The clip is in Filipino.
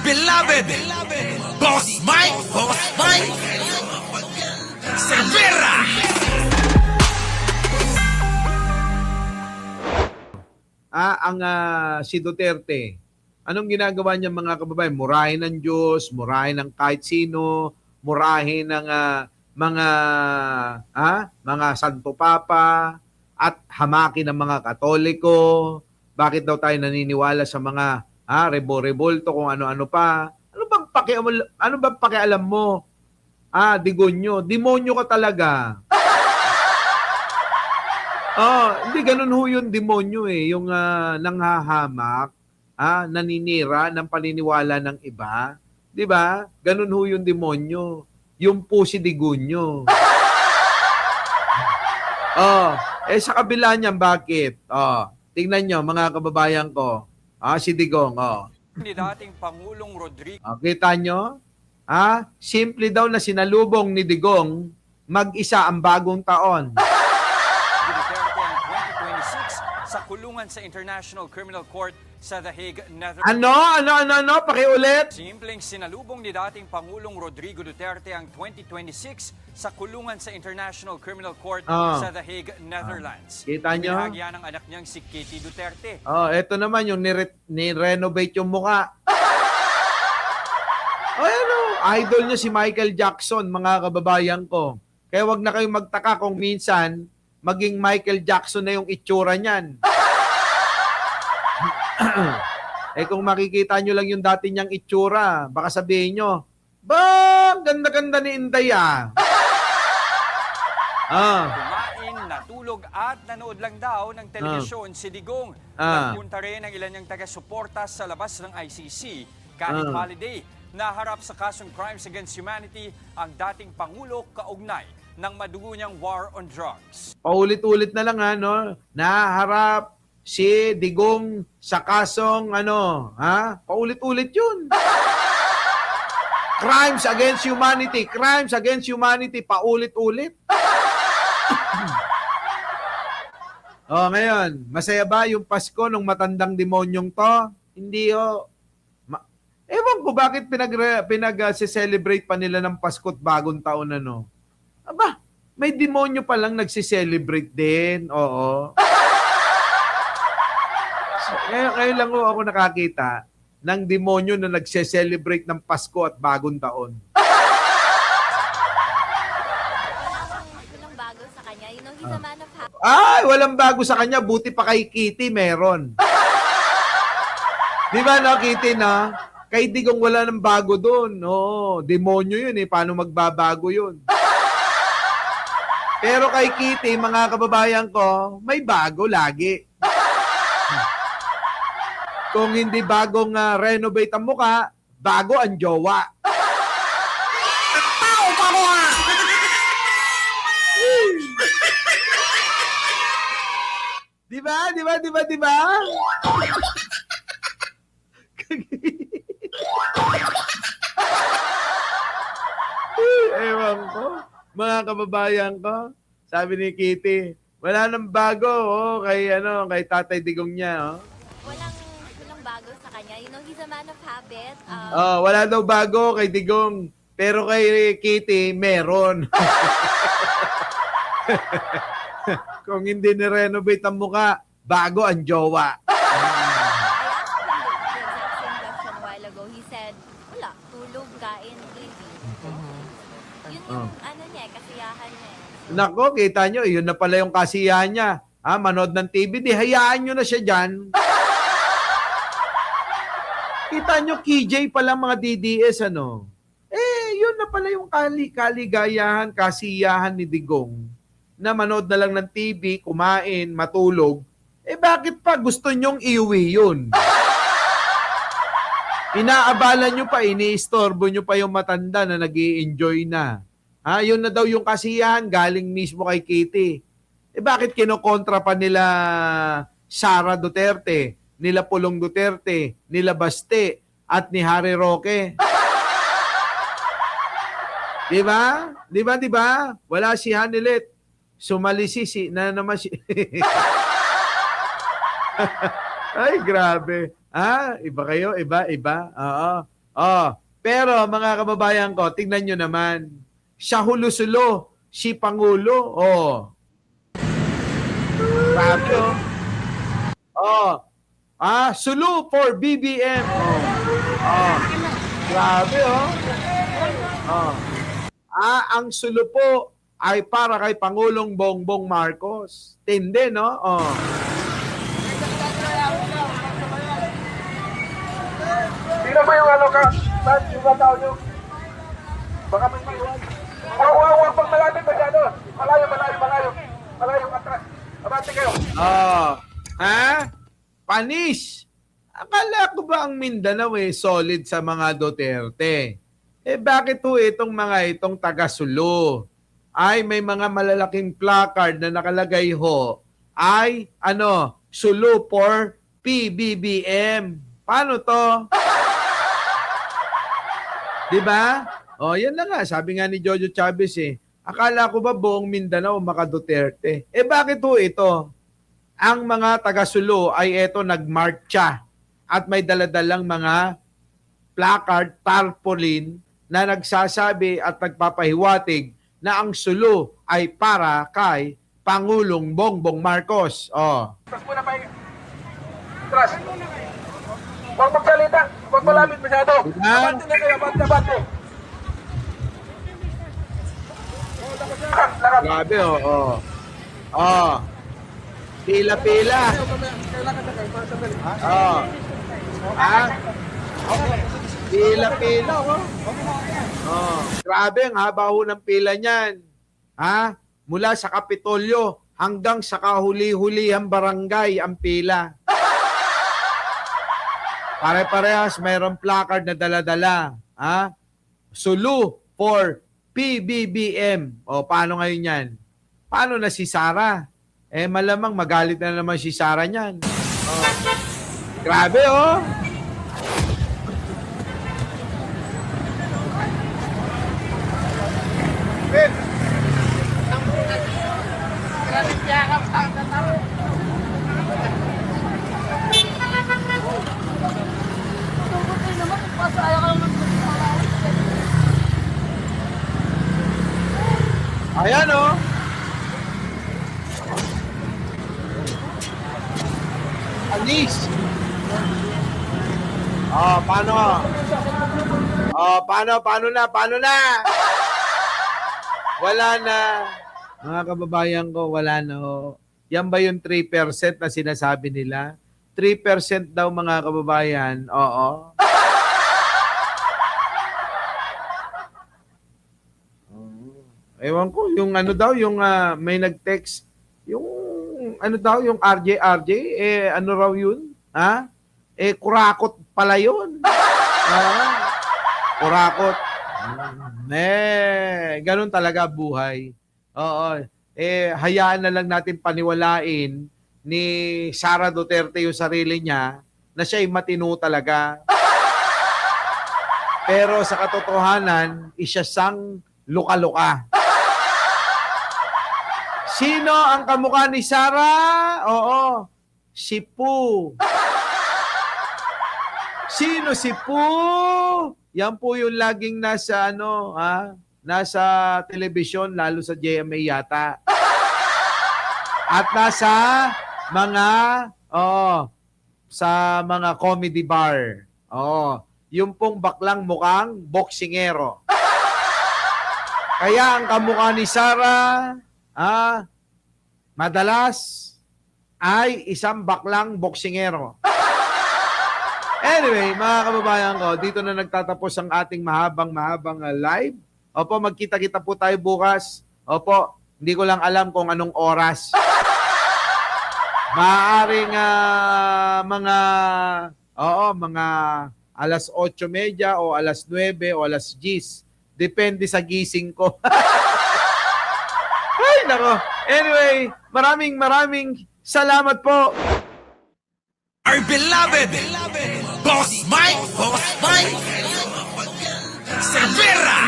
beloved, Boss Mike Cervera. Si Duterte, anong ginagawa niya mga kababayan? Murahin ng Diyos, murahin ng kahit sino, murahin ng mga Santo Papa, at hamakin ng mga Katoliko. Bakit daw tayo naniniwala sa mga rebo-rebolto kung ano-ano pa? Ano bang pakialam mo? Demonyo. Demonyo ka talaga. Hindi ganun ho yung demonyo eh, yung nanghahamak, naninira ng paniniwala ng iba. 'Di ba? Ganun ho yung demonyo. Yung pusi degunyo. Sa kabila niyan bakit? Tingnan nyo mga kababayan ko. Si Digong, Ni dating Pangulong Rodrigo Kita nyo? Simple daw na sinalubong ni Digong mag-isa ang bagong taon. Duterte ang 2026 sa kulungan sa International Criminal Court sa The Hague, Netherlands. Ano? Pakiulit. Simpleng sinalubong ni dating Pangulong Rodrigo Duterte ang 2026 sa kulungan sa International Criminal Court sa The Hague, Netherlands. Kita nyo? Binahagyan ng anak niyang si Katie Duterte. Ito naman yung ni-renovate yung mukha. Idol niya si Michael Jackson, mga kababayan ko. Kaya wag na kayong magtaka kung minsan maging Michael Jackson na yung itsura niyan. Kung makikita nyo lang yung dati niyang itsura, baka sabihin nyo, ganda-ganda ni Inday Kumain, natulog at nanood lang daw ng telebisyon si Digong. Nagpunta rin ang ilan niyang taga-suporta sa labas ng ICC. Kahit holiday, naharap sa kasong crimes against humanity ang dating Pangulo kaugnay ng madugo niyang war on drugs. Paulit-ulit na lang naharap si Digong sa kasong paulit-ulit yun. Crimes against humanity, paulit-ulit. Ngayon, masaya ba yung Pasko ng matandang demonyong to? Hindi Ewan ko bakit pinag-celebrate pa nila ng Pasko at bagong taon may demonyo pa lang nagsi-celebrate din. Oo. Ngayon lang ako nakakita ng demonyo na nagse-celebrate ng Pasko at bagong taon. Walang bago sa kanya. You know, he's a man of habit. Walang bago sa kanya. Buti pa kay Kitty meron. Di ba Kitty Kay Digong wala ng bago doon. Demonyo yun Paano magbabago yun? Pero kay Kitty, mga kababayan ko, may bago lagi. Kung hindi bagong renovate ang mukha, bago ang jowa. Tao pa ko Diba? Ewan ko. Mga kababayan ko, sabi ni Kitty, wala nang bago kay Tatay Digong niya. Walang bago sa kanya. You know, he's a man of habit. Wala daw bago kay Digong, pero kay Kitty meron. Kung hindi ni-renovate ang mukha, bago ang jowa. I asked him the exact same question a while ago. He said, wala, tulog, kain, TV. Yun yung kasiyahan niya. Nako, kita nyo, yun na pala yung kasiyahan niya. Manood ng TV, di hayaan nyo na siya dyan. Kita nyo, KJ pala mga DDS, yun na pala yung kaligayahan, kasiyahan ni Digong. Na manood na lang ng TV, kumain, matulog. Bakit pa gusto nyong iuwi yun? Inaabala nyo pa, iniistorbo nyo pa yung matanda na nag-i-enjoy na. Yun na daw yung kasiyahan galing mismo kay Kitty. Bakit kinokontra pa nila Sara Duterte, nila Pulong Duterte, nila Baste, at ni Harry Roque? Diba? Wala si Hanilet. Sumalisi na naman si... Ay, grabe. Iba kayo, iba. Oo. Pero mga kababayan ko, tingnan nyo naman. Siya hulusulo, si Pangulo. Grabe, sulu for BBM. Grabe, ang sulu po ay para kay Pangulong Bongbong Marcos. Tindi, no? Sino ba yung ano ka? Saan yung tao nyo? Baka may maiwan. Huwag pang malapit masyado. Malayo. Malayo atras. Abante kayo. Panis! Akala ko ba ang Mindanao solid sa mga Duterte? Bakit itong taga-Sulu ay may mga malalaking placard na nakalagay ay Sulu for PBBM. Paano to? Diba? Yan na nga. Sabi nga ni Jojo Chavez akala ko ba buong Mindanao maka-Duterte? Bakit ito? Ang mga taga-Sulu ay nagmarcha at may daladalang mga placard, tarpaulin na nagsasabi at nagpapahiwatig na ang Sulu ay para kay Pangulong Bongbong Marcos. Atras muna pa. Atras. Huwag magsalita. Huwag malapit masyado. Abante na kayo. Abante. Grabe, Pila-pila. Pila-pila, Grabe, ang haba ng pila niyan. Mula sa Kapitolyo hanggang sa kahuli-hulihang barangay ang pila. Pare-parehas mayroong placard na dala-dala. Sulu for PBBM. Paano ngayon yan? Paano na si Sara? Malamang magalit na naman si Sara niyan. Grabe, Ayan, Anis. Paano? Paano na? Wala na. Mga kababayan ko, wala na. Yan ba yung 3% na sinasabi nila? 3% daw mga kababayan. Oo. Ewan ko, yung yung may nag-text, yung yung RJ, ano raw yun? Kurakot pala yun. Kurakot. Ganun talaga buhay. Oo. Hayaan na lang natin paniwalain ni Sara Duterte yung sarili niya na siya'y matino talaga. Pero sa katotohanan, isa sang luka-luka. Sino ang kamukha ni Sara? Oo, si Poo. Sino si Poo? Yan po yung laging nasa nasa telebisyon, lalo sa GMA yata. At nasa sa mga comedy bar. Yung pong baklang mukhang boksingero. Kaya ang kamukha ni Sara, madalas ay isang baklang boksingero. Anyway, mga kababayan ko, dito na nagtatapos ang ating mahabang live. Opo, magkita-kita po tayo bukas. Opo, hindi ko lang alam kung anong oras. Maaaring mga alas 8:30 o alas 9 o alas 10. Depende sa gising ko. Ay, nako. Anyway, maraming salamat po. Our beloved Boss Mike Cervera.